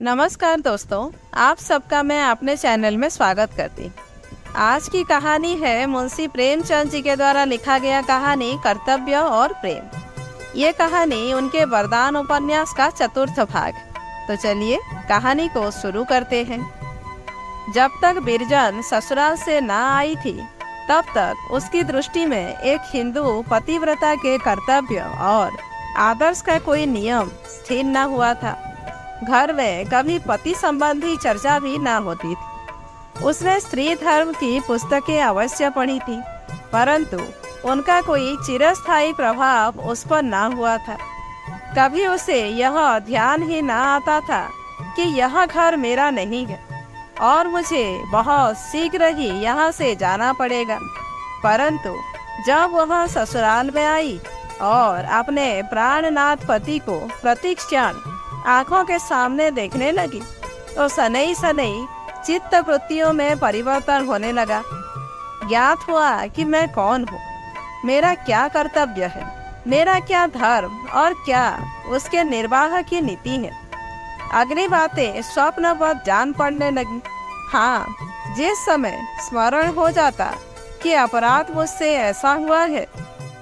नमस्कार दोस्तों, आप सबका मैं अपने चैनल में स्वागत करती। आज की कहानी है मुंशी प्रेमचंद जी के द्वारा लिखा गया कहानी कर्तव्य और प्रेम। ये कहानी उनके वरदान उपन्यास का चतुर्थ भाग। तो चलिए कहानी को शुरू करते हैं। जब तक बिरजन ससुराल से ना आई थी तब तक उसकी दृष्टि में एक हिंदू पतिव्रता के कर्तव्य और आदर्श का कोई नियम स्थिर न हुआ था। घर में कभी पति संबंधी चर्चा भी ना होती थी। उसने स्त्री धर्म की पुस्तकें अवश्य पढ़ी थी, परंतु उनका कोई चिरस्थायी प्रभाव उस पर ना हुआ था। कभी उसे यह ध्यान ही ना आता था कि यह घर मेरा नहीं है और मुझे बहुत शीघ्र ही यहाँ से जाना पड़ेगा। परंतु जब वह ससुराल में आई और अपने प्राणनाथ पति को प्रतिक्षण आंखों के सामने देखने लगी तो सनई सनई चित्त वृत्तियों में परिवर्तन होने लगा। ज्ञात हुआ कि मैं कौन हूँ, मेरा क्या कर्तव्य है, मेरा क्या धर्म और क्या उसके निर्वाह की नीति है। अगली बातें स्वप्नवत जान पड़ने लगी। हाँ, जिस समय स्मरण हो जाता कि अपराध मुझसे ऐसा हुआ है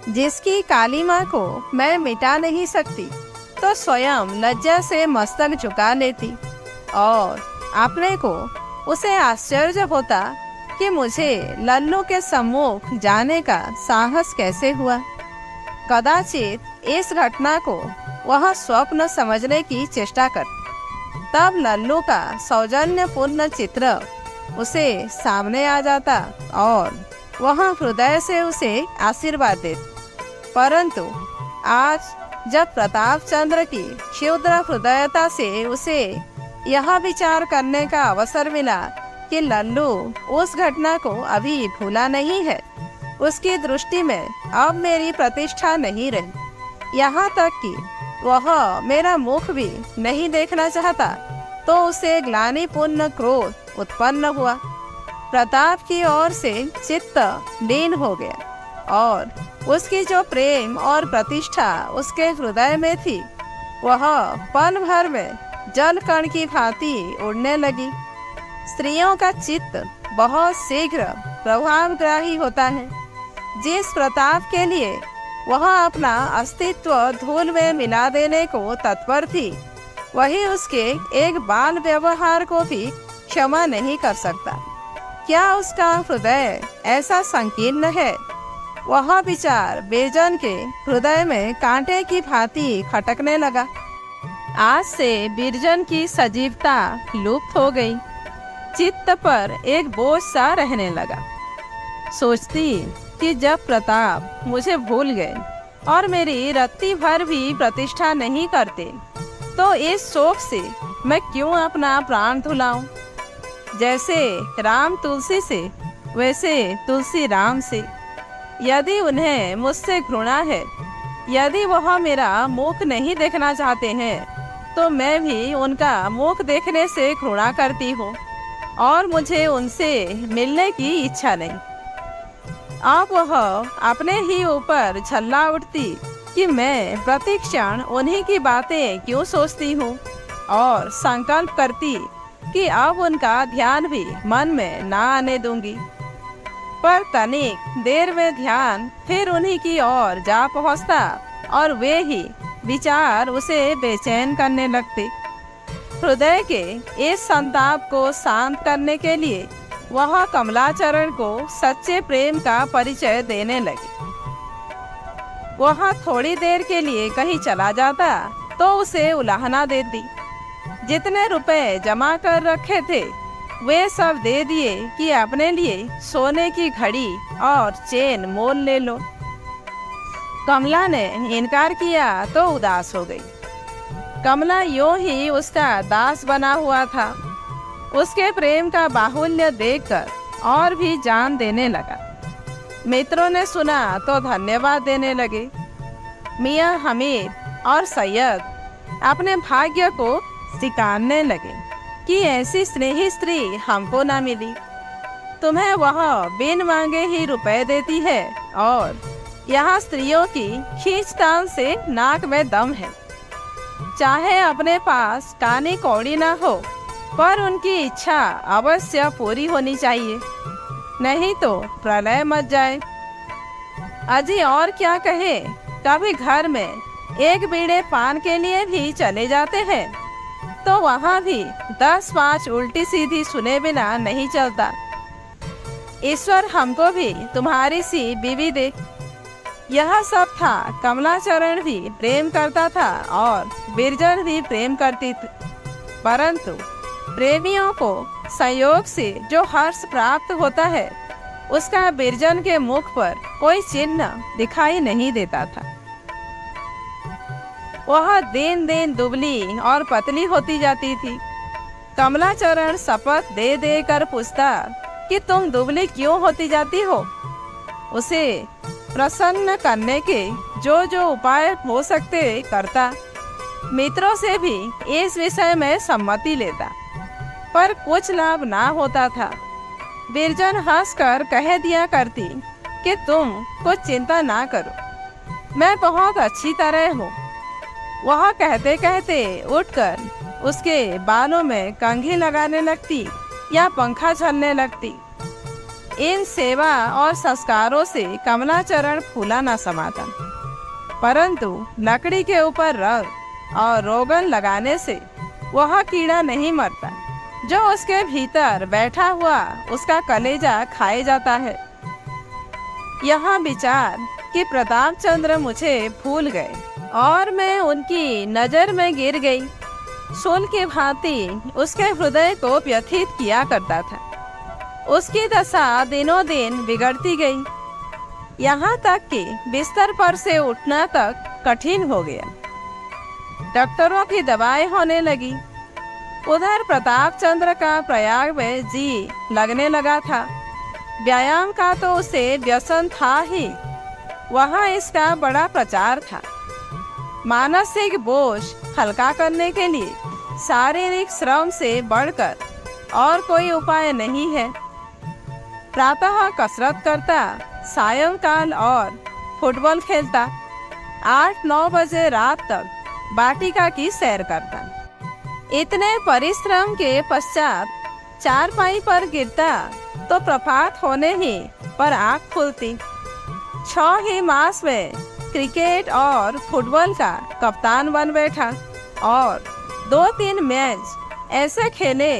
जिसकी कालिमा को मैं मिटा नहीं सकती, तो स्वयं लज्जा से मस्तक झुका लेती और अपने को उसे आश्चर्य होता कि मुझे लल्लू के सम्मुख जाने का साहस कैसे हुआ। कदाचित इस घटना को वह स्वप्न समझने की चेष्टा करती। तब लल्लू का सौजन्यपूर्ण चित्र उसे सामने आ जाता और वह हृदय से उसे आशीर्वाद देती। परंतु आज जब प्रताप चंद्र की क्षुद्र हृदयता से उसे यह विचार करने का अवसर मिला कि लल्लू उस घटना को अभी भूला नहीं है, उसकी दृष्टि में अब मेरी प्रतिष्ठा नहीं रही, यहाँ तक कि वह मेरा मुख भी नहीं देखना चाहता, तो उसे ग्लानिपूर्ण क्रोध उत्पन्न हुआ। प्रताप की ओर से चित्त लीन हो गया और उसकी जो प्रेम और प्रतिष्ठा उसके हृदय में थी वह पल भर में जल कण की भांति उड़ने लगी। स्त्रियों का चित्त बहुत शीघ्र प्रभावग्राही होता है। जिस प्रताप के लिए वह अपना अस्तित्व धूल में मिला देने को तत्पर थी, वही उसके एक बाल व्यवहार को भी क्षमा नहीं कर सकता। क्या उसका हृदय ऐसा संकीर्ण है? वह विचार बिरजन के हृदय में कांटे की भांति खटकने लगा। आज से बिरजन की सजीवता लुप्त हो गई। चित्त पर एक बोझ सा रहने लगा। सोचती कि जब प्रताप मुझे भूल गए और मेरी रत्ती भर भी प्रतिष्ठा नहीं करते, तो इस शोक से मैं क्यों अपना प्राण धुलाऊं। जैसे राम तुलसी से, वैसे तुलसी राम से। यदि उन्हें मुझसे घृणा है, यदि वह मेरा मुख नहीं देखना चाहते हैं, तो मैं भी उनका मुख देखने से घृणा करती हूँ और मुझे उनसे मिलने की इच्छा नहीं। अब वह अपने ही ऊपर झल्ला उठती कि मैं प्रतिक्षण उन्हीं की बातें क्यों सोचती हूँ और संकल्प करती कि अब उनका ध्यान भी मन में ना आने दूंगी। पर तनिक देर में ध्यान फिर उन्हीं की ओर जा पहुंचता और वे ही विचार उसे बेचैन करने लगते। हृदय के इस संताप को शांत करने के लिए वह कमलाचरण को सच्चे प्रेम का परिचय देने लगी। वह थोड़ी देर के लिए कहीं चला जाता तो उसे उलाहना देती। जितने रुपए जमा कर रखे थे वे सब दे दिए कि अपने लिए सोने की घड़ी और चेन मोल ले लो। कमला ने इनकार किया तो उदास हो गई। कमला यूं ही उसका दास बना हुआ था। उसके प्रेम का बाहुल्य देखकर और भी जान देने लगा। मित्रों ने सुना तो धन्यवाद देने लगे। मियाँ हमीद और सैयद अपने भाग्य को सिकारने लगे कि ऐसी स्नेही स्त्री हमको ना मिली। तुम्हें वह बिन मांगे ही रुपए देती है और यहाँ स्त्रियों की खींचतान से नाक में दम है। चाहे अपने पास कानी कौड़ी ना हो, पर उनकी इच्छा अवश्य पूरी होनी चाहिए, नहीं तो प्रलय मच जाए। अजी और क्या कहे, कभी घर में एक बीड़े पान के लिए भी चले जाते हैं तो वहाँ भी 10-5 उल्टी सीधी सुने बिना नहीं चलता। ईश्वर हमको भी तुम्हारी सी बीवी दे। यह सब था। कमलाचरण भी प्रेम करता था और बिरजन भी प्रेम करती थी, परंतु प्रेमियों को संयोग से जो हर्ष प्राप्त होता है उसका बिरजन के मुख पर कोई चिन्ह दिखाई नहीं देता था। वह दिन दिन दुबली और पतली होती जाती थी। कमलाचरण शपथ दे दे कर पूछता कि तुम दुबली क्यों होती जाती हो। उसे प्रसन्न करने के जो जो उपाय हो सकते करता। मित्रों से भी इस विषय में सम्मति लेता, पर कुछ लाभ ना होता था। बिरजन हंसकर कह दिया करती कि तुम कुछ चिंता ना करो, मैं बहुत अच्छी तरह हूँ। वह कहते कहते उठकर उसके बालों में कंघी लगाने लगती या पंखा झलने लगती। इन सेवा और संस्कारों से कमलाचरण फूला न समाता, परंतु लकड़ी के ऊपर रंग और रोगन लगाने से वह कीड़ा नहीं मरता जो उसके भीतर बैठा हुआ उसका कलेजा खाए जाता है। यह विचार कि प्रताप चंद्र मुझे भूल गए और मैं उनकी नज़र में गिर गई, शूल की भांति उसके हृदय को व्यथित किया करता था। उसकी दशा दिनों दिन बिगड़ती गई, यहाँ तक कि बिस्तर पर से उठना तक कठिन हो गया। डॉक्टरों की दवाएं होने लगी। उधर प्रताप चंद्र का प्रयाग में जी लगने लगा था। व्यायाम का तो उसे व्यसन था ही, वहाँ इसका बड़ा प्रचार था। मानसिक बोझ हल्का करने के लिए शारीरिक श्रम से बढ़कर और कोई उपाय नहीं है। प्रातः कसरत करता, सायंकाल और फुटबॉल खेलता, 8-9 बजे रात तक वाटिका की सैर करता। इतने परिश्रम के पश्चात चारपाई पर गिरता तो प्रभात होने ही पर आँख खुलती। 6 ही मास में क्रिकेट और फुटबॉल का कप्तान बन बैठा और 2-3 मैच ऐसे खेले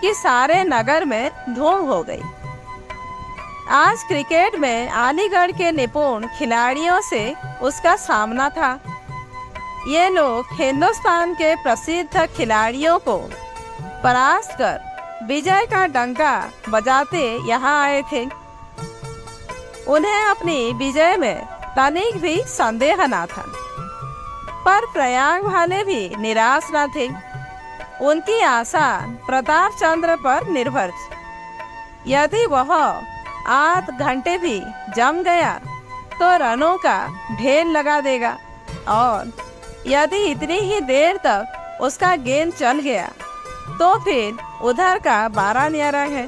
कि सारे नगर में धूम हो गई। आज क्रिकेट में अलीगढ़ के निपुण खिलाड़ियों से उसका सामना था। ये लोग हिंदुस्तान के प्रसिद्ध खिलाड़ियों को परास्त कर विजय का डंका बजाते यहाँ आए थे। उन्हें अपनी विजय में तनिक भी संदेह न था, पर प्रयाग वाले भी निराश न थे। उनकी आशा प्रताप चंद्र पर निर्भर थी। यदि वह आध घंटे भी जम गया तो रनों का ढेर लगा देगा, और यदि इतनी ही देर तक उसका गेंद चल गया तो फिर उधर का 12 न्यारा है।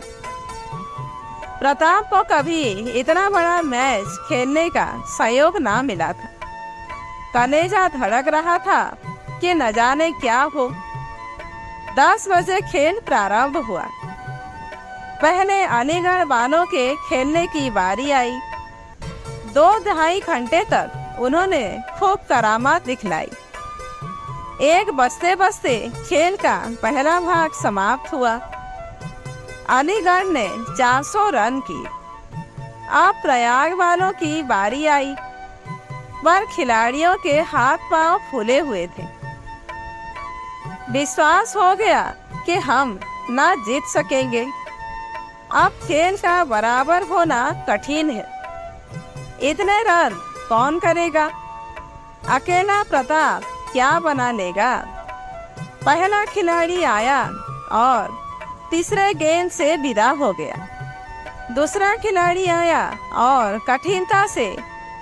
प्रताप को कभी इतना बड़ा मैच खेलने का सहयोग ना मिला था। कलेजा धड़क रहा था कि न जाने क्या हो। 10 बजे खेल प्रारंभ हुआ। पहले अलीगढ़ वालों के खेलने की बारी आई। 2-2.5 घंटे तक उन्होंने खूब करामात दिखलाई। 1 बजते बजते खेल का पहला भाग समाप्त हुआ। अलीगढ़ ने 400 रन की। अब प्रयाग वालों की बारी आई, पर खिलाड़ियों के हाथ पांव फूले हुए थे। विश्वास हो गया कि हम ना जीत सकेंगे। अब खेल का बराबर होना कठिन है। इतने रन कौन करेगा? अकेला प्रताप क्या बना लेगा? पहला खिलाड़ी आया और तीसरे गेंद से विदा हो गया। दूसरा खिलाड़ी आया और कठिनता से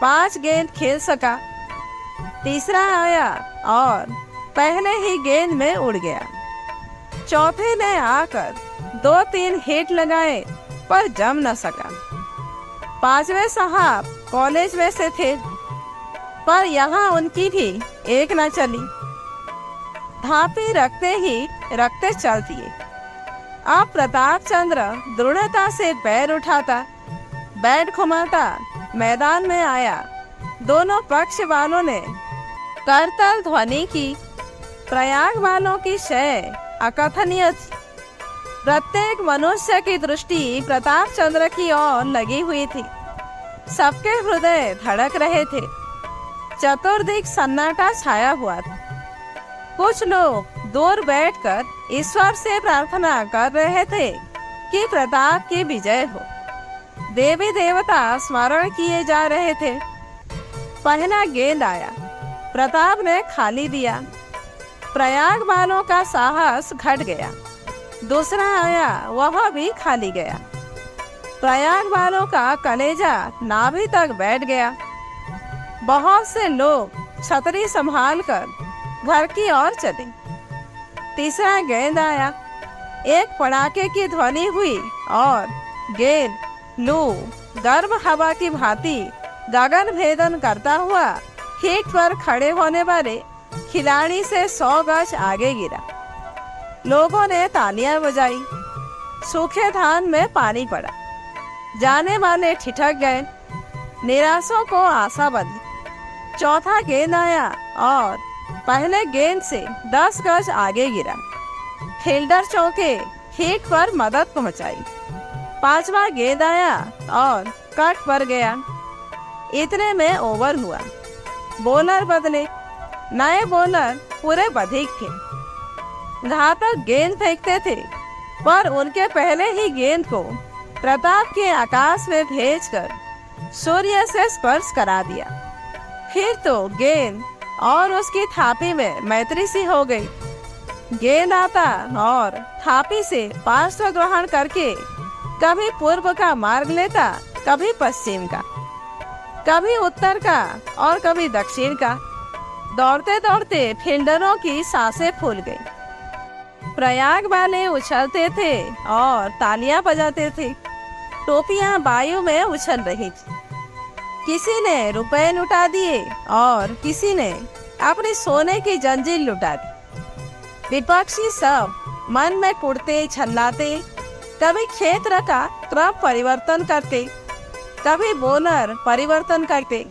5 गेंद खेल सका। तीसरा आया और पहले ही गेंद में उड़ गया। चौथे ने आकर 2-3 हिट लगाए, पर जम न सका। 5वें साहब कॉलेज में से थे, पर यहाँ उनकी भी एक न चली। धापी रखते चल दिए। अब प्रताप चंद्र दृढ़ता से पैर उठाता, बैट घुमाता मैदान में आया। दोनों पक्ष वालों ने करतल ध्वनि की। प्रयाग वालों की शय अकथनीय थी। प्रत्येक मनुष्य की दृष्टि प्रताप चंद्र की ओर लगी हुई थी। सबके हृदय धड़क रहे थे। चतुर्दिक सन्नाटा छाया हुआ था। कुछ लोग दूर बैठकर ईश्वर से प्रार्थना कर रहे थे कि प्रताप की विजय हो। देवी देवता स्मरण किए जा रहे थे। पहला गेंद आया, प्रताप ने खाली दिया। प्रयाग वालों का साहस घट गया। दूसरा आया, वह भी खाली गया। प्रयाग वालों का कलेजा नाभि तक बैठ गया। बहुत से लोग छतरी संभालकर घर की ओर चले। तीसरा गेंद आया, एक पड़ाके की ध्वनि हुई और गेंद लू गर्म हवा की भांति गगन भेदन करता हुआ हिट पर खड़े होने वाले खिलाड़ी से 100 गज आगे गिरा। लोगों ने तालियां बजाई। सूखे धान में पानी पड़ा। जाने वाले ठिठक गए। निराशों को आशा बंधी। चौथा गेंद आया और पहले गेंद से 10 गज आगे गिरा। फील्डर चौके, हिट पर मदद पहुंचाई। पांचवा गेंद आया और कट पर गया। इतने में ओवर हुआ। बॉलर बदले। नए बॉलर पूरे बधिक थे। घातक गेंद फेंकते थे, पर उनके पहले ही गेंद को प्रताप के आकाश में भेजकर सूर्य से स्पर्श करा दिया। फिर तो गेंद और उसकी थापी में मैत्री सी हो गई। गेंद आता और थापी से पार्श्व ग्रहण करके कभी पूर्व का मार्ग लेता, कभी पश्चिम का, कभी उत्तर का और कभी दक्षिण का। दौड़ते दौड़ते फील्डरों की सांसें फूल गई। प्रयाग वाले उछलते थे और तालियां बजाते थे। टोपियां वायु में उछल रही थी। किसी ने रुपए लुटा दिए और किसी ने अपनी सोने की जंजीर लुटा दी। विपक्षी सब मन में कुड़ते छल्लाते, कभी क्षेत्र का क्रम परिवर्तन करते, कभी बॉलर परिवर्तन करते,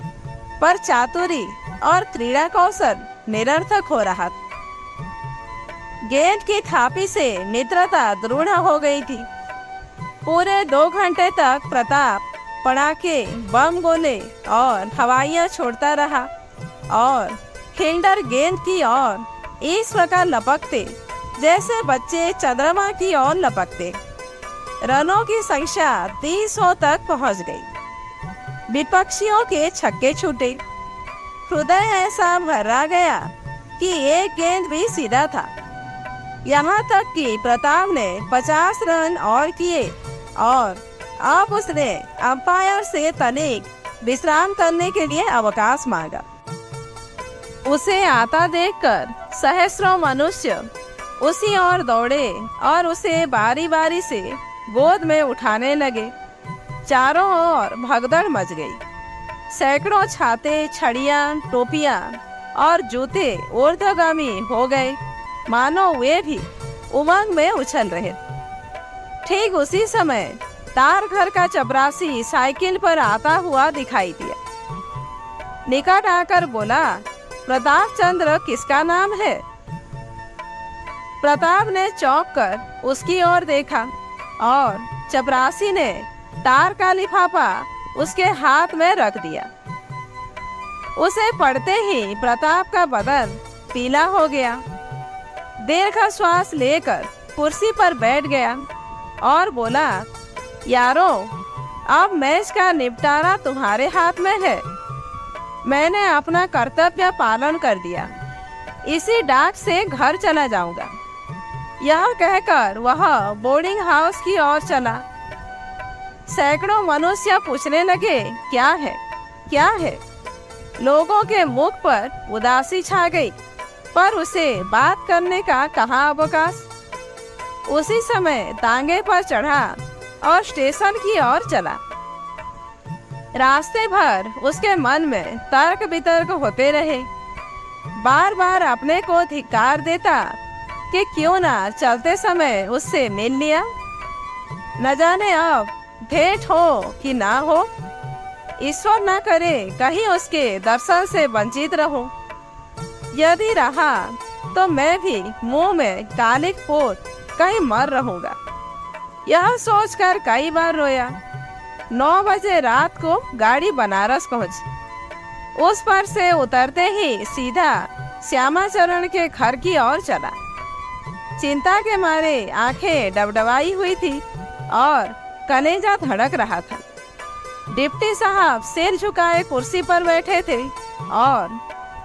पर चातुरी और क्रीड़ा कौशल निरर्थक हो रहा था। गेंद की थापी से मित्रता दृढ़ हो गई थी। पूरे 2 घंटे तक प्रताप पड़ाके, बम गोले और हवाइयां छोड़ता रहा और फील्डर गेंद की ओर इस प्रकार लपकते जैसे बच्चे चंद्रमा की ओर लपकते। रनों की संख्या 300 तक पहुंच गई। विपक्षियों के छक्के छूटे। हृदय ऐसा भरा गया कि एक गेंद भी सीधा था। यहाँ तक कि प्रताप ने 50 रन और किए और अब उसने अंपायर से तनिक विश्राम करने के लिए अवकाश मांगा। उसे आता देखकर सहस्रों मनुष्य उसी ओर दौड़े और उसे बारी बारी से गोद में उठाने लगे। चारों ओर भगदड़ मच गई। सैकड़ों छाते, छड़ियां, टोपियां और जूते ऊर्ध्वगामी हो गए, मानो वे भी उमंग में उछल रहे। ठीक उसी समय तार घर का चपरासी साइकिल पर आता हुआ दिखाई दिया। निकट आकर बोला, प्रताप चंद्र किसका नाम है? प्रताप ने चौंक कर उसकी ओर देखा और चपरासी ने तार का लिफाफा उसके हाथ में रख दिया। उसे पढ़ते ही प्रताप का बदन पीला हो गया। दीर्घ श्वास लेकर कुर्सी पर बैठ गया और बोला, यारों, अब मैच का निपटारा तुम्हारे हाथ में है। मैंने अपना कर्तव्य पालन कर दिया। इसी डाक से घर चला जाऊंगा। यह कहकर वह बोर्डिंग हाउस की ओर चला। सैकड़ों मनुष्य पूछने लगे, क्या है, क्या है? लोगों के मुख पर उदासी छा गई, पर उसे बात करने का कहाँ अवकाश। उसी समय तांगे पर चढ़ा और स्टेशन की ओर चला। रास्ते भर उसके मन में तर्क वितर्क होते रहे। बार बार अपने को धिक्कार देता कि क्यों ना चलते समय उससे मिल लिया। न जाने अब भेंट हो कि ना हो, ईश्वर ना करे कहीं उसके दर्शन से वंचित रहूं। यदि रहा तो मैं भी मुंह में कालिक पोत कहीं मर रहूंगा। यह सोचकर कई बार रोया। 9 बजे रात को गाड़ी बनारस पहुंची। उस पर से उतरते ही सीधा श्यामाचरण के घर की ओर चला। चिंता के मारे आंखें डबडबाई हुई थी और कलेजा धड़क रहा था। डिप्टी साहब सिर झुकाए कुर्सी पर बैठे थे और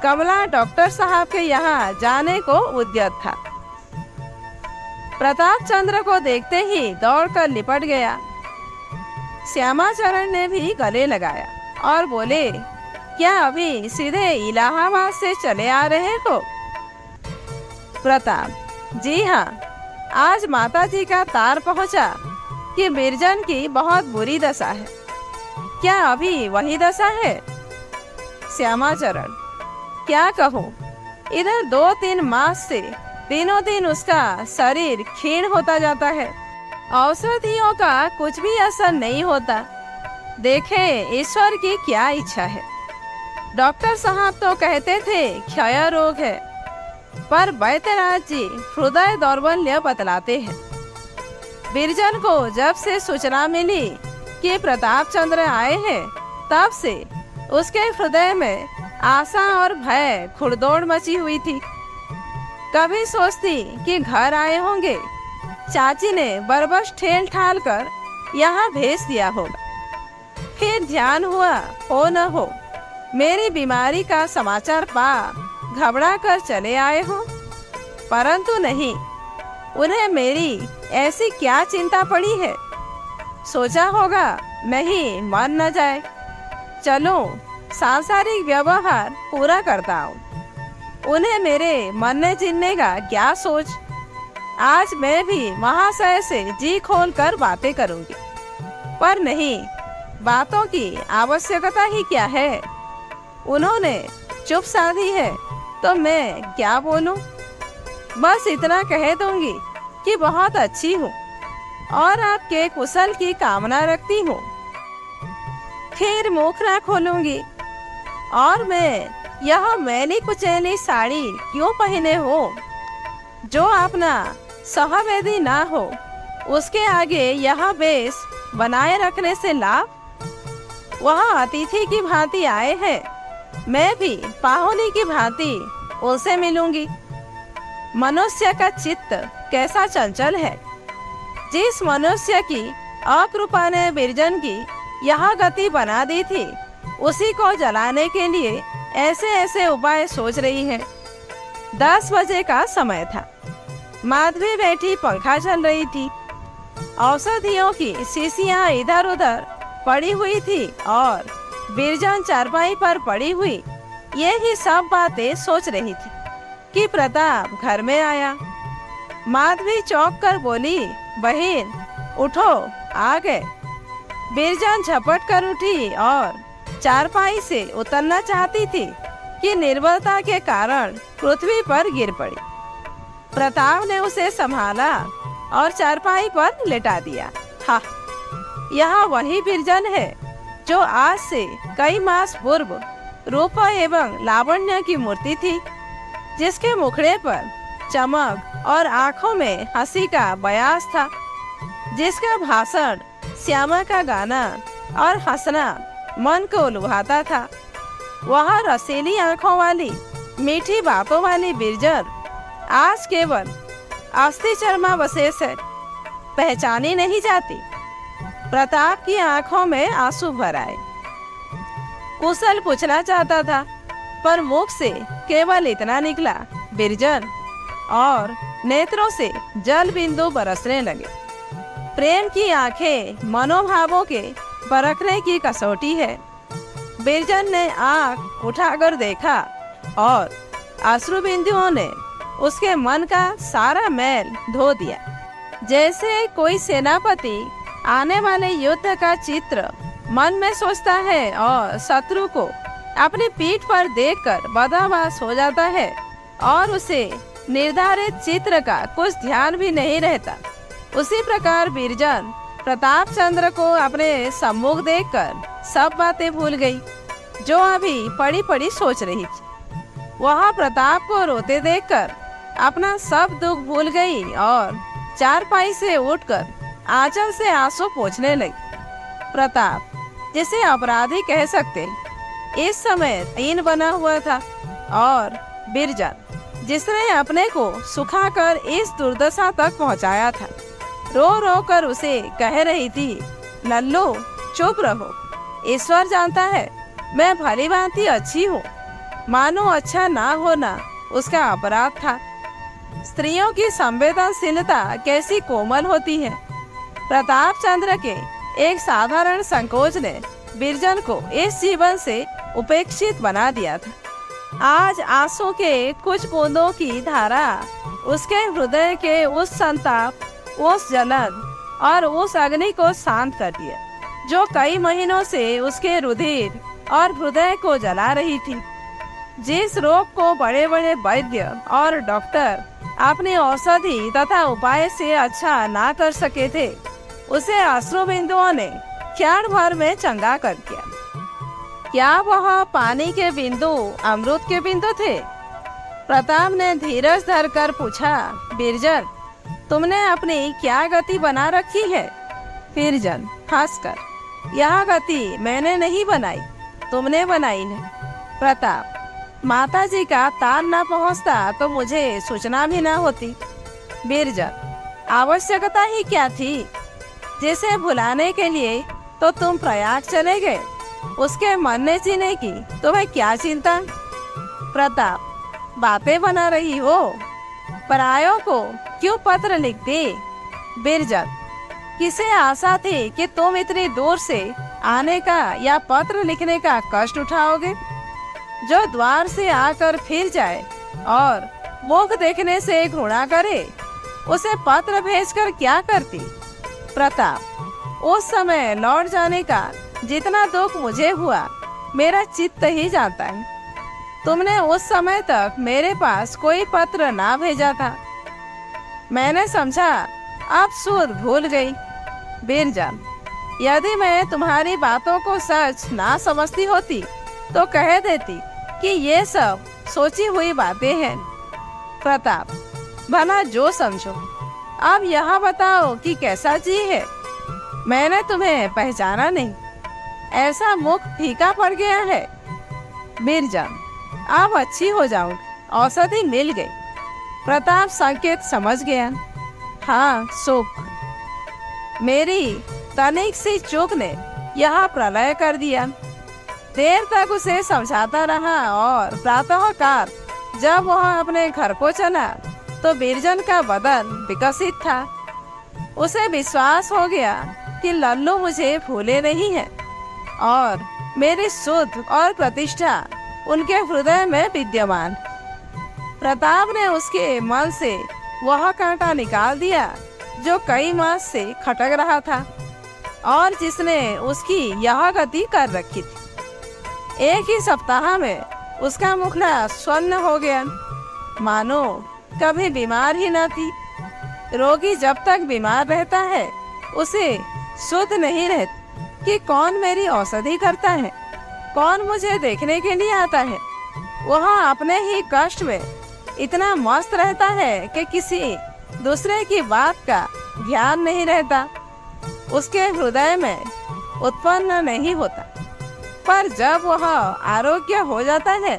कमला डॉक्टर साहब के यहाँ जाने को उद्यत था। प्रताप चंद्र को देखते ही दौड़कर लिपट गया। श्यामाचरण ने भी गले लगाया और बोले, क्या अभी सीधे इलाहाबाद से चले आ रहे हो? प्रताप, जी हाँ, आज माताजी का तार पहुंचा कि बिरजन की बहुत बुरी दशा है। क्या अभी वही दशा है? श्यामाचरण, क्या कहूँ, इधर 2-3 मास से दिनों दिन उसका शरीर क्षीण होता जाता है। औषधियों का कुछ भी असर नहीं होता। देखें ईश्वर की क्या इच्छा है। डॉक्टर साहब तो कहते थे क्षय रोग है, पर वैद्यराज जी हृदय दौर्बल्य बतलाते हैं। बिरजन को जब से सूचना मिली कि प्रताप चंद्र आए हैं, तब से उसके हृदय में आशा और भय घुड़दौड़ मची हुई थी। कभी सोचती कि घर आए होंगे, चाची ने बरबस ठेल ठाल कर यहाँ भेज दिया होगा। फिर ध्यान हुआ हो न हो मेरी बीमारी का समाचार पा घबरा कर चले आए हो, परंतु नहीं, उन्हें मेरी ऐसी क्या चिंता पड़ी है। सोचा होगा नहीं मर न जाए, चलो सांसारिक व्यवहार पूरा करता हूँ। उन्हें मेरे मरने जीने का क्या सोच। आज मैं भी महाशय से जी खोल कर बातें करूंगी, पर नहीं, बातों की आवश्यकता ही क्या है। उन्होंने चुप साधी है तो मैं क्या बोलूं। बस इतना कह दूंगी कि बहुत अच्छी हूँ और आपके कुशल की कामना रखती हूँ। फिर मुख ना खोलूंगी। और मैं यह मैली कुचैली साड़ी क्यों पहने हो, जो अपना सहवेदी ना हो, उसके आगे यह बेस बनाए रखने से लाभ। वह अतिथि की भांति आए हैं, मैं भी पाहुनी की भांति उनसे मिलूंगी। मनुष्य का चित्त कैसा चंचल है। जिस मनुष्य की अकृपा ने बिरजन की यह गति बना दी थी, उसी को जलाने के लिए ऐसे ऐसे उपाय सोच रही है। 10 बजे का समय था। माधवी बैठी पंखा चल रही थी। औषधियों की शीशियां इधर उधर पड़ी हुई थी और बिरजन चारपाई पर पड़ी हुई यही सब बातें सोच रही थी कि प्रताप घर में आया। माधवी चौंक कर बोली, बहन उठो, आ गए। बिरजन झपट कर उठी और चारपाई से उतरना चाहती थी कि निर्बलता के कारण पृथ्वी पर गिर पड़ी। प्रताप ने उसे संभाला और चारपाई पर लेटा दिया। हाँ, यह वही बिरजन है जो आज से कई मास पूर्व रूप एवं लावण्य की मूर्ति थी, जिसके मुखड़े पर चमक और आंखों में हंसी का बयास था, जिसका भाषण, श्यामा का गाना और हंसना मन को लुभाता था। वह रसीली आंखों वाली, मीठी बातों वाली बिरजन आज केवल अस्थि चर्मावशेष है, पहचानी नहीं जाती। प्रताप की आंखों में आंसू भर आए। कुशल पूछना चाहता था, पर मुख से केवल इतना निकला, बिरजन, और नेत्रों से जल बिंदु बरसने लगे। प्रेम की आंखें मनोभावों के परखने की कसौटी है। बिरजन ने आंख उठाकर देखा और अश्रु बिंदुओं ने उसके मन का सारा मैल धो दिया। जैसे कोई सेनापति आने वाले युद्ध का चित्र मन में सोचता है और शत्रु को अपनी पीठ पर देखकर बदहवास हो जाता है और उसे निर्धारित चित्र का कुछ ध्यान भी नहीं रहता। उसी प्रकार बिरजन प्रताप चंद्र को अपने सम्मुख देखकर सब बातें भूल गई जो अभी पड़ी पड़ी सोच रही थी। वह प्रताप को रोते देखकर अपना सब दुख भूल गई और चारपाई से उठकर आंचल से आंसू पोंछने लगी। प्रताप, जिसे अपराधी कह सकते, इस समय दीन बना हुआ था और बिरजन, जिसने अपने को सुखाकर इस दुर्दशा तक पहुंचाया था, रो रो कर उसे कह रही थी, लल्लू चुप रहो, ईश्वर जानता है मैं भली भांति अच्छी हूँ। मानो अच्छा ना होना उसका अपराध था। स्त्रियों की संवेदनशीलता कैसी कोमल होती है। प्रताप चंद्र के एक साधारण संकोच ने बिरजन को इस जीवन से उपेक्षित बना दिया था। आज आंसू के कुछ बूंदों की धारा उसके हृदय के उस संताप, उस जलन और उस अग्नि को शांत कर दिया जो कई महीनों से उसके रुधिर और हृदय को जला रही थी। जिस रोग को बड़े बड़े वैद्य और डॉक्टर अपने औषधि तथा उपाय से अच्छा ना कर सके थे, उसे अश्रु बिंदुओं ने क्षण भर में चंगा कर दिया। क्या वह पानी के बिंदु अमृत के बिंदु थे? प्रताप ने धीरज धरकर पूछा, बिरजन, तुमने अपनी क्या गति बना रखी है? बिरजन हंसकर, यह गति मैंने नहीं बनाई, तुमने बनाई है। प्रताप, माताजी का तान न पहुंचता तो मुझे सूचना भी न होती। बिरजन, आवश्यकता ही क्या थी? जिसे भुलाने के लिए तो तुम प्रयाग चले गए, उसके मरने जीने की तुम्हें क्या चिंता? प्रताप, बातें बना रही हो, परायों को क्यों पत्र लिखती? बिरजन, किसे आशा थी कि तुम इतनी दूर से आने का या पत्र लिखने का कष्ट उठाओगे? जो द्वार से आकर फिर जाए और मुख देखने से घृणा करे, उसे पत्र भेजकर क्या करती? प्रताप, उस समय लौट जाने का जितना दुख मुझे हुआ, मेरा चित्त ही जानता है। तुमने उस समय तक मेरे पास कोई पत्र ना भेजा था। मैंने समझा अब सुध भूल गई। बिरजन, यदि मैं तुम्हारी बातों को सच ना समझती होती तो कह देती कि ये सब सोची हुई बातें हैं। प्रताप, भला जो समझो। अब यह बताओ कि कैसा जी है? मैंने तुम्हें पहचाना नहीं, ऐसा मुख फीका पड़ गया है। बिरजन, अब अच्छी हो जाऊंगी, औषधि मिल गई। प्रताप संकेत समझ गया। हाँ, सुख। मेरी तनिक सी चूक ने यह प्रलय कर दिया। देर तक उसे समझाता रहा और प्रातःकाल जब वह अपने घर को चला तो बिरजन का बदन विकसित था। उसे विश्वास हो गया कि लल्लू मुझे भूले नहीं है और मेरी शुद्ध और प्रतिष्ठा उनके हृदय में विद्यमान। प्रताप ने उसके मन से वह कांटा निकाल दिया जो कई मास से खटक रहा था और जिसने उसकी यह गति कर रखी थी। एक ही सप्ताह में उसका मुखड़ा स्वर्ण हो गया, मानो कभी बीमार ही न थी। रोगी जब तक बीमार रहता है उसे शुद्ध नहीं रहती कि कौन मेरी औषधि करता है, कौन मुझे देखने के लिए आता है। वह अपने ही कष्ट में इतना मस्त रहता है कि किसी दूसरे की बात का ध्यान नहीं रहता, उसके हृदय में उत्पन्न नहीं होता। पर जब वह आरोग्य हो जाता है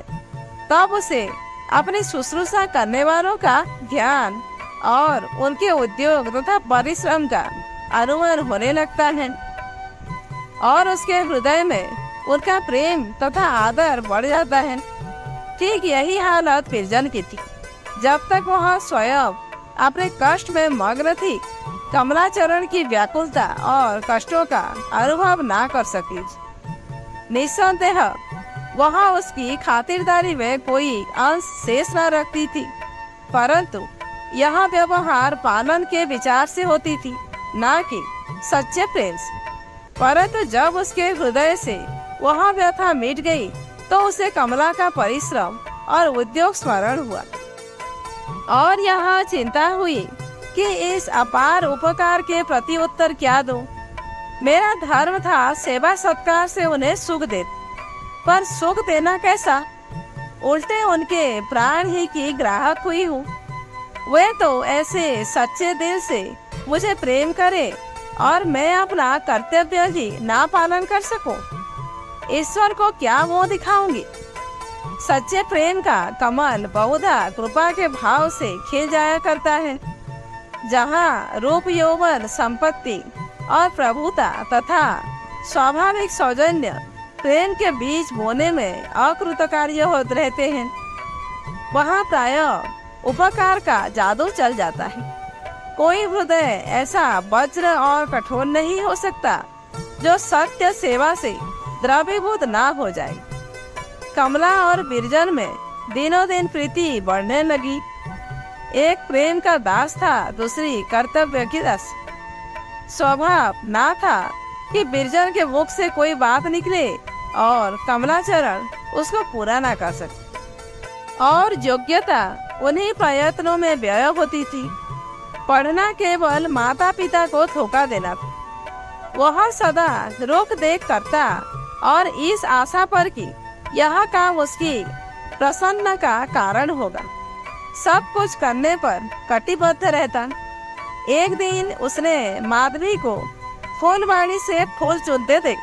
तब उसे अपनी शुश्रूषा करने वालों का ध्यान और उनके उद्योग तथा परिश्रम का अनुमान होने लगता है और उसके हृदय में उनका प्रेम तथा आदर बढ़ जाता है। ठीक यही हालत बिरजन की थी। जब तक वह स्वयं अपने कष्ट में मग्न थी, कमलाचरण की व्याकुलता और कष्टों का अनुभव ना कर सकी। निस्संदेह वह उसकी खातिरदारी में कोई अंश शेष न रखती थी, परंतु यह व्यवहार पालन के विचार से होती थी, ना कि सच्चे प्रेम से। परंतु जब उसके हृदय से वह व्यथा मिट गई तो उसे कमला का परिश्रम और उद्योग स्मरण हुआ और यह चिंता हुई कि इस अपार उपकार के प्रति उत्तर क्या दूं। मेरा धर्म था सेवा सत्कार से उन्हें सुख दे, पर सुख देना कैसा? उल्टे उनके प्राण ही की ग्राहक हुई हूँ। वे तो ऐसे सच्चे दिल से मुझे प्रेम करे और मैं अपना कर्तव्य ही ना पालन कर सकूं। ईश्वर को क्या मुंह दिखाऊंगी? सच्चे प्रेम का कमल बहुधा कृपा के भाव से खिल जाया करता है। जहाँ रूप यौवन संपत्ति और प्रभुता तथा स्वाभाविक सौजन्य प्रेम के बीच बोने में अकृतकार्य होते रहते हैं, वहाँ प्रायः उपकार का जादू चल जाता है। कोई हृदय ऐसा वज्र और कठोर नहीं हो सकता जो सत्य सेवा से द्रवीभूत ना हो जाए। कमला और बिरजन में दिनों दिन प्रीति बढ़ने लगी। एक प्रेम का दास था, दूसरी कर्तव्य की दास। स्वभाव ना था कि बिरजन के मुख से कोई बात निकले और कमलाचरण उसको पूरा ना कर सके, और योग्यता उन्हीं प्रयत्नों में व्यय होती थी। पढ़ना केवल माता पिता को धोखा देना था। वह सदा रोक देख करता और इस आशा पर कि यह काम उसकी प्रसन्न का कारण होगा, सब कुछ करने पर कटिबद्ध रहता। एक दिन उसने माधवी को फूलवाड़ी से फूल चुनते देख।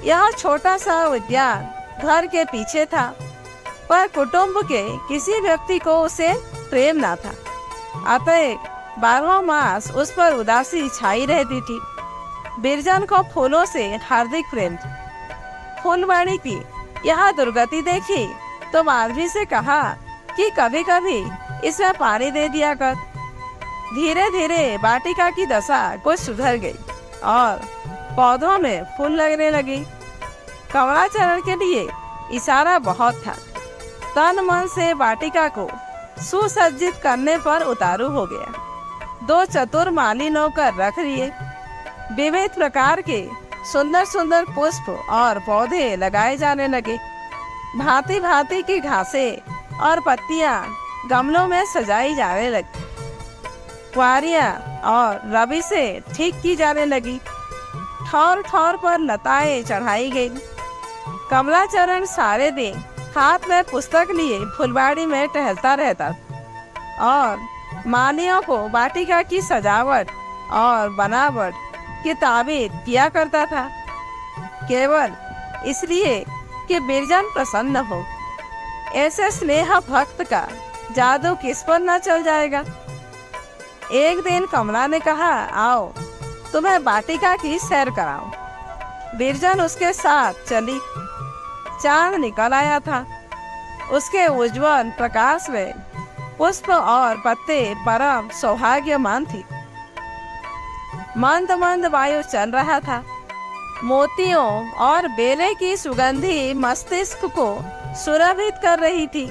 यह छोटा सा उद्यान घर के पीछे था, पर कुटुंब के किसी व्यक्ति को उसे प्रेम ना था। अतः 12 मास उस पर उदासी छाई रहती थी। बिरजन को फूलों से हार्दिक प्रेम था। फूलवाड़ी की यह दुर्गति देखी तो माधवी से कहा कि कभी कभी इसमें पानी दे दिया कर। धीरे धीरे वाटिका की दशा कुछ सुधर गई और पौधों में फूल लगने लगी। कमलाचरण के लिए इशारा बहुत था। तन मन से वाटिका को सुसज्जित करने पर उतारू हो गया। 2 चतुर माली नौकर रख लिए। विविध प्रकार के सुंदर सुंदर पुष्प और पौधे लगाए जाने लगे। भांति भांति की घासें और पत्तियां गमलों में सजाई जाने लगी। क्वारियां और रबी से ठीक की जाने लगी। ठौर ठौर पर लताएं चढ़ाई गई। कमलाचरण सारे दिन हाथ में पुस्तक लिए फुलवाड़ी में टहलता रहता और मालियों को वाटिका की सजावट और बनावट की ताबीर किया करता था, केवल इसलिए कि बिरजन प्रसन्न हो। ऐसे स्नेह भक्त का जादू किस पर न चल जाएगा। एक दिन कमला ने कहा, आओ तुम्हें वाटिका की सैर कराऊं। बिरजन उसके साथ चली। चांद निकल आया था। उसके उज्ज्वल प्रकाश में पुष्प और पत्ते परम सौभाग्यमान थी। मंद मंद वायु चल रहा था। मोतियों और बेले की सुगंधी मस्तिष्क को सुरभित कर रही थी।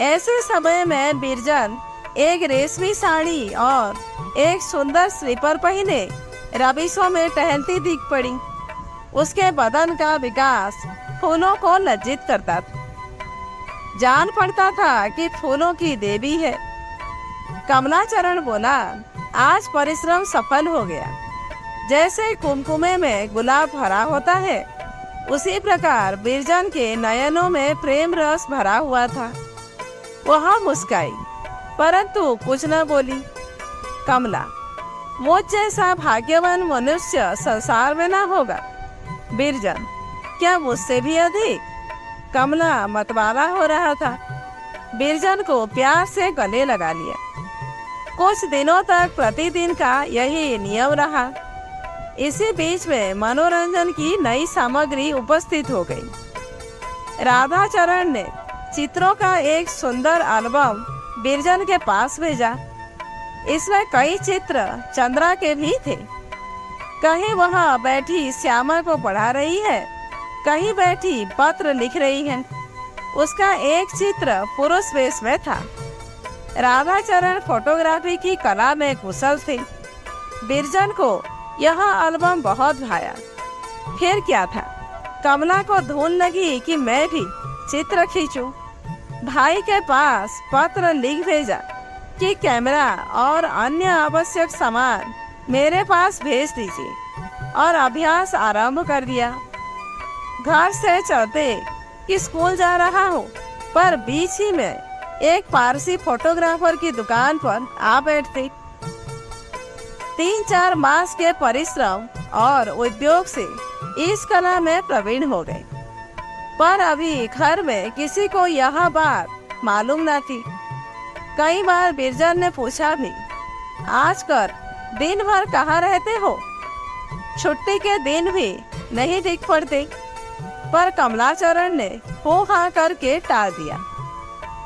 ऐसे समय में बिरजन एक रेशमी साड़ी और एक सुंदर स्लीपर पहने रबीसों में टहलती दिख पड़ी। उसके बदन का विकास फूलों को लज्जित करता था। जान पड़ता था कि फूलों की देवी है। कमलाचरण बोला, आज परिश्रम सफल हो गया। जैसे कुमकुमे में गुलाब भरा होता है, उसी प्रकार बिरजन के नयनों में प्रेम रस भरा हुआ था। वह मुस्काई, परंतु कुछ न बोली। कमला, मुझ जैसा भाग्यवान मनुष्य संसार में ना होगा। बिरजन, क्या मुझसे भी अधिक? कमला मतवाला हो रहा था। बिरजन को प्यार से गले लगा लिया। कुछ दिनों तक प्रतिदिन का यही नियम रहा। इसी बीच में मनोरंजन की नई सामग्री उपस्थित हो गई। राधाचरण ने चित्रों का एक सुंदर एल्बम बिरजन के पास भेजा। इसमें कई चित्र चंद्रा के भी थे। कहीं वह बैठी श्यामा को पढ़ा रही है, कहीं बैठी पत्र लिख रही है। उसका एक चित्र पुरुष वेश में था। राधाचरण फोटोग्राफी की कला में कुशल थे। बिरजन को यह एल्बम बहुत भाया। फिर क्या था, कमला को धुन लगी कि मैं भी चित्र खींचूं। भाई के पास पत्र लिख भेजा कि कैमरा और अन्य आवश्यक सामान मेरे पास भेज दीजिए और अभ्यास आरंभ कर दिया। घर से चलते कि स्कूल जा रहा हूँ, पर बीच ही में एक पारसी फोटोग्राफर की दुकान पर आ बैठते। 3-4 मास के परिश्रम और उद्योग से इस कला में प्रवीण हो गए, पर अभी घर में किसी को यह बात मालूम न थी। कई बार बिरजन ने पूछा भी, आजकल दिन भर कहाँ रहते हो? छुट्टी के दिन भी नहीं दिख पड़ते। पर कमलाचरण ने हो हाँ करके टाल दिया।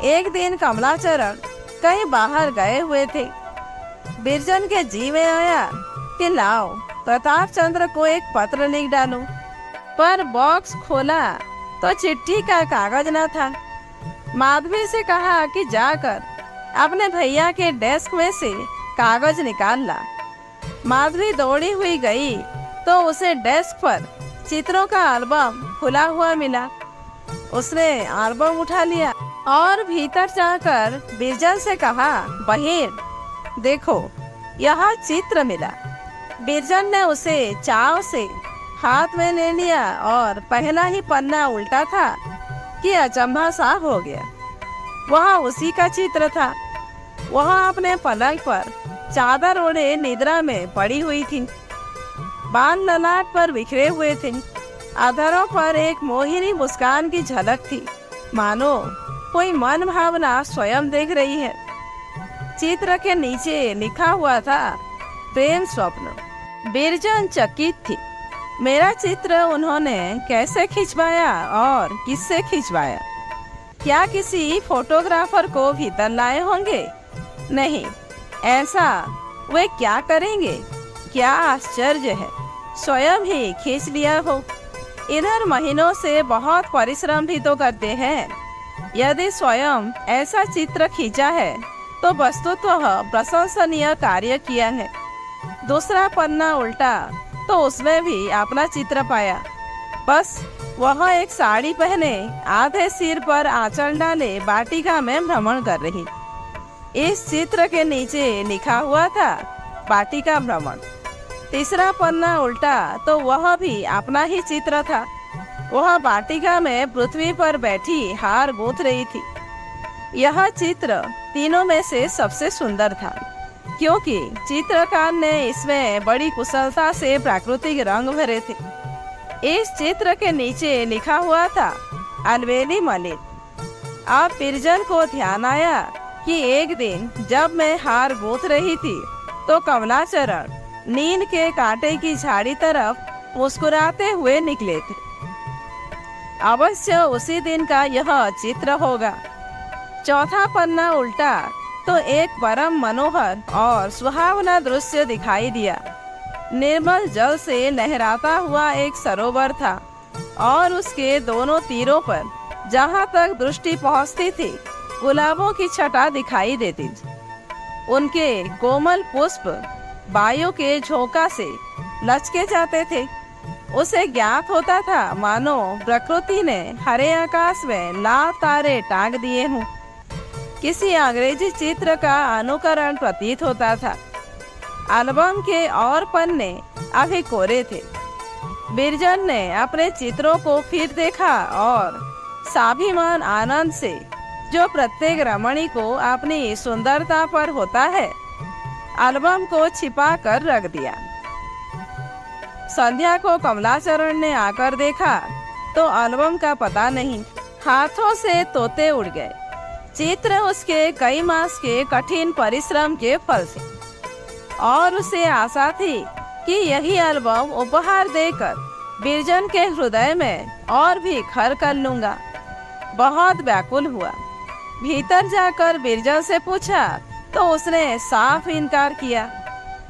एक दिन कमलाचरण कहीं बाहर गए हुए थे। बिरजन के जी में आया कि लाओ प्रताप चंद्र को एक पत्र लिख डालूं, पर बॉक्स खोला तो चिट्ठी का कागज न था। माधवी से कहा कि जाकर अपने भैया के डेस्क में से कागज निकाल ला। माधवी दौड़ी हुई गई तो उसे डेस्क पर चित्रों का एल्बम खुला हुआ मिला। उसने एल्बम उठा लिया और भीतर जाकर बिरजन से कहा, बहन देखो यह चित्र मिला। बिरजन ने उसे चाव से हाथ में ले लिया और पहला ही पन्ना उल्टा था कि अचंभा सा हो गया। वह उसी का चित्र था। वह अपने पलंग पर चादर ओढ़े निद्रा में पड़ी हुई थी। बाल ललाट पर बिखरे हुए थे। अधरों पर एक मोहिनी मुस्कान की झलक थी, मानो कोई मन भावना स्वयं देख रही है। चित्र के नीचे लिखा हुआ था, प्रेम स्वप्न। बिरजन चकित थी। मेरा चित्र उन्होंने कैसे खिंचवाया और किससे खिंचवाया? क्या किसी फोटोग्राफर को भीतर लाए होंगे? नहीं, ऐसा वे क्या करेंगे? क्या आश्चर्य है, स्वयं ही खींच लिया हो। इधर महीनों से बहुत परिश्रम भी तो करते हैं। यदि स्वयं ऐसा चित्र खींचा है तो वस्तुतः प्रशंसनीय कार्य किया है। दूसरा पन्ना उल्टा तो उसमें भी अपना चित्र पाया। बस वह एक साड़ी पहने, आधे सिर पर आंचल डाले वाटिका में भ्रमण कर रही। इस चित्र के नीचे लिखा हुआ था, वाटिका भ्रमण। तीसरा पन्ना उल्टा तो वह भी अपना ही चित्र था। वह वाटिका में पृथ्वी पर बैठी हार गूंथ रही थी। यह चित्र तीनों में से सबसे सुंदर था, क्योंकि चित्रकार ने इसमें बड़ी कुशलता से प्राकृतिक रंग भरे थे। इस चित्र के नीचे लिखा हुआ था, अलवेली मलिन। अब बिरजन को ध्यान आया कि एक दिन जब मैं हार गूंथ रही थी तो कमलाचरण नींद के कांटे की झाड़ी तरफ मुस्कुराते हुए निकले थे। अवश्य उसी दिन का यह चित्र होगा। चौथा पन्ना उल्टा तो एक परम मनोहर और सुहावना दृश्य दिखाई दिया। निर्मल जल से लहराता हुआ एक सरोवर था और उसके दोनों तीरों पर जहाँ तक दृष्टि पहुँचती थी, गुलाबों की छटा दिखाई देती थी। उनके कोमल पुष्प वायु के झोंका से लचके जाते थे। उसे ज्ञात होता था मानो प्रकृति ने हरे आकाश में लाल तारे टांग दिए हों। किसी अंग्रेजी चित्र का अनुकरण प्रतीत होता था। एल्बम के और पन्ने अभी कोरे थे। बिरजन ने अपने चित्रों को फिर देखा और स्वाभिमान आनंद से, जो प्रत्येक रमणी को अपनी सुंदरता पर होता है, एल्बम को छिपा कर रख दिया। संध्या को कमलाचरण ने आकर देखा तो एल्बम का पता नहीं। हाथों से तोते उड़ गए। चित्र उसके कई मास के कठिन परिश्रम के फल थे और उसे आशा थी कि यही एल्बम उपहार देकर बिरजन के हृदय में और भी घर कर लूंगा। बहुत व्याकुल हुआ। भीतर जाकर बिरजन से पूछा तो उसने साफ इनकार किया।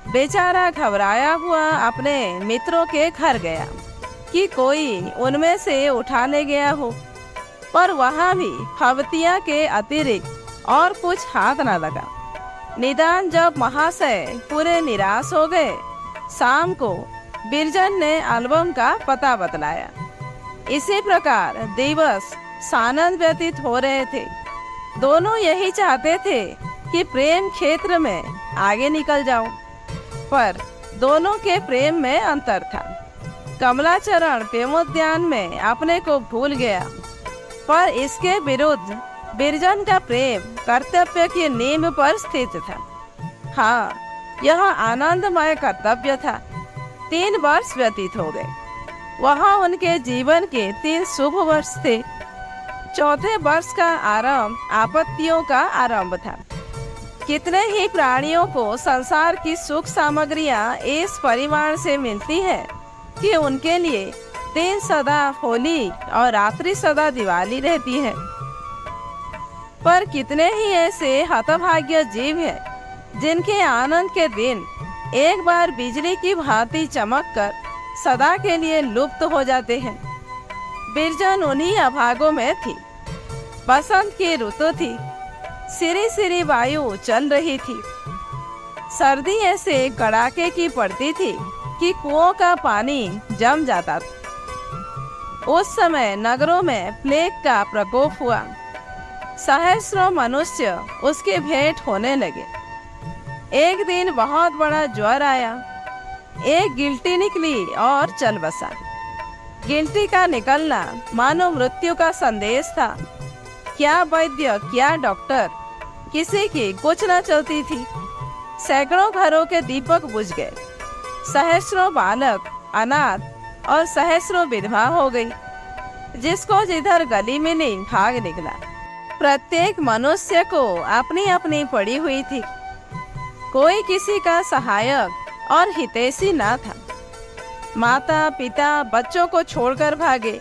बेचारा घबराया हुआ अपने मित्रों के घर गया कि कोई उनमें से उठा ले गया हो, पर वहाँ भी हवतिया के अतिरिक्त और कुछ हाथ न लगा। निदान जब महाशय पूरे निराश हो गए, शाम को बिरजन ने एल्बम का पता बतलाया। इसी प्रकार दिवस सानंद व्यतीत हो रहे थे। दोनों यही चाहते थे कि प्रेम क्षेत्र में आगे निकल जाऊं, पर दोनों के प्रेम में अंतर था। कमलाचरण प्रेमोद्यान में अपने को भूल गया, पर इसके विरुद्ध बिरजन का प्रेम कर्तव्य की नींव पर स्थित था। हाँ, यह आनंदमय कर्तव्य था। 3 वर्ष व्यतीत हो गए। वहाँ उनके जीवन के 3 शुभ वर्ष थे। 4थे वर्ष का आरंभ आपत्तियों का आरंभ था। कितने ही प्राणियों को संसार की सुख सामग्रियां इस परिमाण से मिलती है कि उनके लिए दिन सदा होली और रात्रि सदा दिवाली रहती है, पर कितने ही ऐसे हतभाग्य जीव हैं जिनके आनंद के दिन एक बार बिजली की भांति चमककर सदा के लिए लुप्त हो जाते हैं। बिरजन उन्हीं अभागों में थी। बसंत की ऋतु थी। सिरी सिरी वायु चल रही थी। सर्दी ऐसे कड़ाके की पड़ती थी कि कुओं का पानी जम जाता था। उस समय नगरों में प्लेग का प्रकोप हुआ। सहस्रों मनुष्य उसके भेंट होने लगे। एक दिन बहुत बड़ा ज्वर आया। एक गिल्टी निकली और चल बसा। गिल्टी का निकलना मानो मृत्यु का संदेश था। क्या वैद्य, क्या डॉक्टर, किसी की कुछ न चलती थी। सैकड़ों घरों के दीपक बुझ गए। सहस्रों बालक अनाथ और सहस्रों विधवा हो गई। जिसको जिधर गली मिली भाग निकला। प्रत्येक मनुष्य को अपनी अपनी पड़ी हुई थी। कोई किसी का सहायक और हितैषी न था। माता पिता बच्चों को छोड़कर भागे।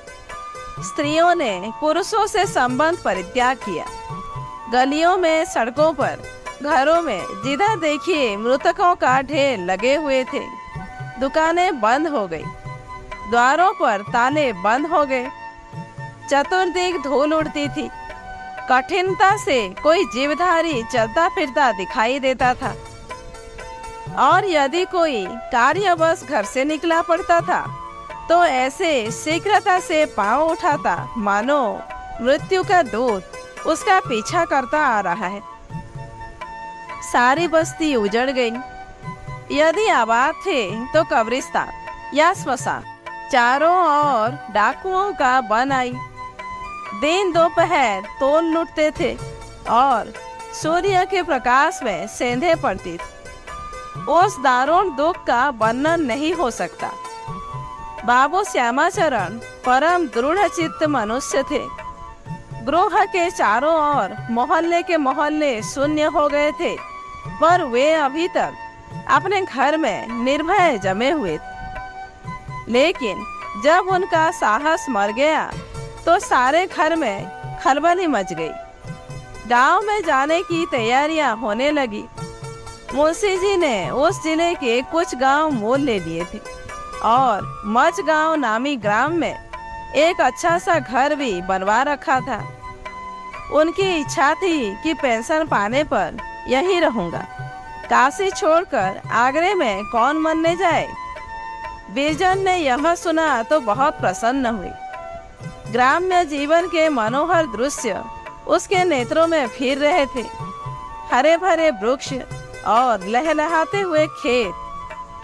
स्त्रियों ने पुरुषों से संबंध परित्याग किया। गलियों में, सड़कों पर, घरों में जिधर देखिए मृतकों का ढेर लगे हुए थे। दुकानें बंद हो गई। द्वारों पर ताले बंद हो गए। चतुर्दिक धूल उड़ती थी। कठिनता से कोई जीवधारी चलता फिरता दिखाई देता था। और यदि कोई कार्यवश घर से निकला पड़ता था तो ऐसे शीघ्रता से पांव उठाता मानो मृत्यु का दूत उसका पीछा करता आ रहा है। सारी बस्ती उजड़ गई। यदि आबाद थे तो कब्रिस्तान या श्मशान। चारों ओर डाकुओं का बन आई। दिन दोपहर तोल लुटते थे और सूर्य के प्रकाश में सेंधे पड़ती थी। उस दारुण दुख का वर्णन नहीं हो सकता। बाबू श्यामाचरण परम दृढ़ चित्त मनुष्य थे। गृह के चारों ओर मोहल्ले के मोहल्ले शून्य हो गए थे, पर वे अभी तक अपने घर में निर्भय जमे हुए थे। लेकिन जब उनका साहस मर गया तो सारे घर में खलबली मच गई। गांव में जाने की तैयारियां होने लगी। मुंशी जी ने उस जिले के कुछ गांव मोल ले लिए थे और मच गांव नामी ग्राम में एक अच्छा सा घर भी बनवा रखा था। उनकी इच्छा थी कि पेंशन पाने पर यहीं रहूंगा। काशी छोड़कर आगरे में कौन मरने जाए। बिरजन ने यह सुना तो बहुत प्रसन्न हुई। ग्राम्य जीवन के मनोहर दृश्य उसके नेत्रों में फिर रहे थे। हरे भरे वृक्ष और लहलहाते हुए खेत,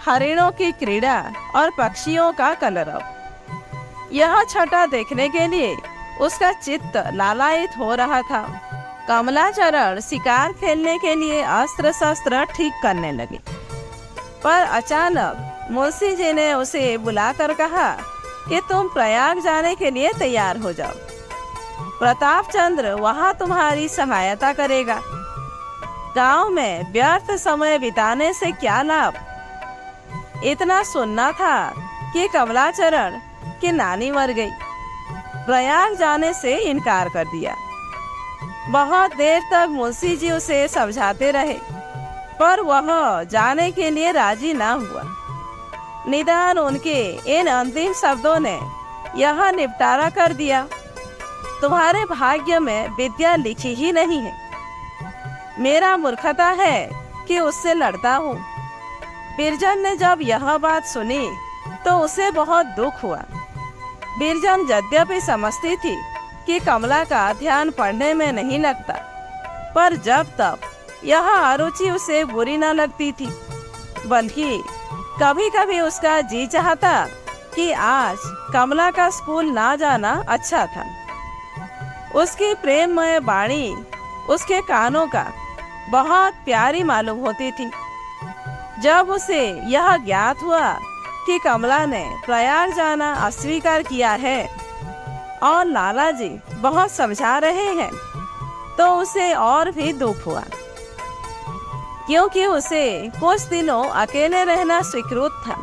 हरिणों की क्रीड़ा और पक्षियों का कलरव। यह छटा देखने के लिए उसका चित्त लालायित हो रहा था। कमलाचरण शिकार खेलने के लिए अस्त्र शस्त्र ठीक करने लगे, पर अचानक मुंशी जी ने उसे बुलाकर कहा कि तुम प्रयाग जाने के लिए तैयार हो जाओ। प्रताप चंद्र वहां तुम्हारी सहायता करेगा। गांव में व्यर्थ समय बिताने से क्या लाभ। इतना सुनना था कि कमलाचरण की नानी मर गई। प्रयाग जाने से इनकार कर दिया। बहुत देर तक मुंशी जी उसे समझाते रहे, पर वह जाने के लिए राजी ना हुआ। निदान उनके इन अंतिम शब्दों ने यह निपटारा कर दिया, तुम्हारे भाग्य में विद्या लिखी ही नहीं है। मेरा मूर्खता है कि उससे लड़ता हूँ। बिरजन ने जब यह बात सुनी तो उसे बहुत दुख हुआ। बिरजन यद्यपि समझती थी कि कमला का ध्यान पढ़ने में नहीं लगता, पर जब तब यह अरुचि उसे बुरी न लगती थी, बल्कि कभी कभी उसका जी चाहता कि आज कमला का स्कूल ना जाना अच्छा था। उसकी प्रेममय वाणी उसके कानों का बहुत प्यारी मालूम होती थी। जब उसे यह ज्ञात हुआ कि कमला ने प्रयाग जाना अस्वीकार किया है और लाला जी बहुत समझा रहे हैं, तो उसे और भी दुख हुआ, क्योंकि उसे कुछ दिनों अकेले रहना स्वीकृत था।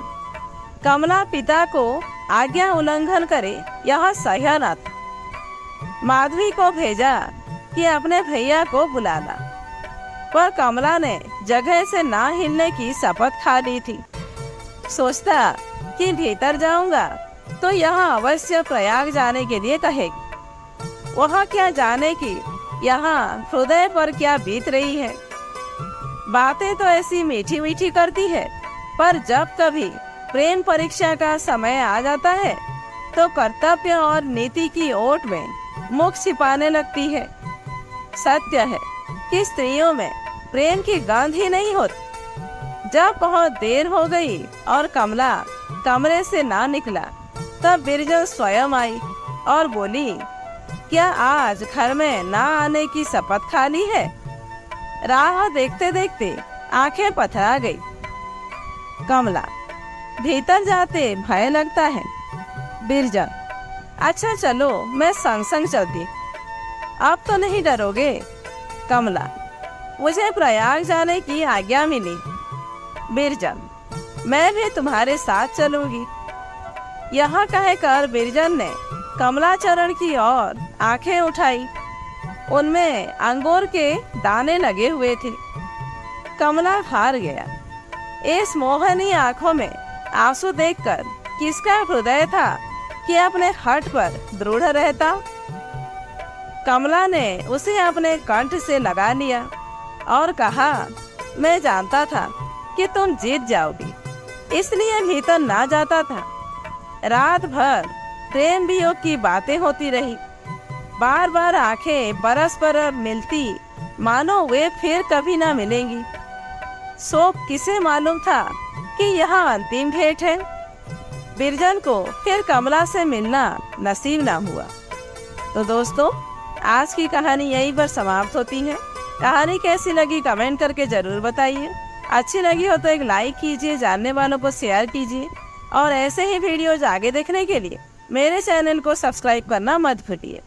कमला पिता को आज्ञा उल्लंघन करे यह सह्य न था। माधवी को भेजा कि अपने भैया को बुलाना, पर कमला ने जगह से ना हिलने की शपथ खा ली थी। सोचता कि भीतर जाऊंगा तो यहाँ अवश्य प्रयाग जाने के लिए कहेगी। वह क्या जाने कि यहाँ हृदय पर क्या बीत रही है। बातें तो ऐसी मीठी मीठी करती है, पर जब कभी प्रेम परीक्षा का समय आ जाता है तो कर्तव्य और नीति की ओट में मुख छिपाने लगती है। सत्य है कि स्त्रियों में प्रेम की गंध ही नहीं होती। जब बहुत देर हो गई और कमला कमरे से ना निकला, तब बिरजल स्वयं आई और बोली, क्या आज घर में ना आने की शपथ खा ली है? राह देखते देखते आंखें पथरा गई। कमला, भीतर जाते भय लगता है। बिरजल, अच्छा चलो मैं संग संग चलती। अब तो नहीं डरोगे? कमला, मुझे प्रयाग जाने की आज्ञा मिली। बिरजल, मैं भी तुम्हारे साथ चलूंगी। यहाँ कहकर बिरजल ने कमलाचरण की ओर आंखें उठाई। उनमें अंगूर के दाने लगे हुए थे। कमला हार गया। इस मोहनी आंखों में आंसू देखकर किसका हृदय था कि अपने हठ पर दृढ़ रहता। कमला ने उसे अपने कंठ से लगा लिया और कहा, मैं जानता था कि तुम जीत जाओगी, इसलिए भीतर ना जाता था। रात भर प्रेम वियोग की बातें होती रही। बार बार आंखें परस्पर मिलती, मानो वे फिर कभी ना मिलेंगी। सो किसे मालूम था कि यह अंतिम भेंट है। बिरजल को फिर कमला से मिलना नसीब ना हुआ। तो दोस्तों, आज की कहानी यहीं पर समाप्त होती है। कहानी कैसी लगी कमेंट करके ज़रूर बताइए। अच्छी लगी हो तो एक लाइक कीजिए, जानने वालों को शेयर कीजिए, और ऐसे ही वीडियोज आगे देखने के लिए मेरे चैनल को सब्सक्राइब करना मत भूलिए।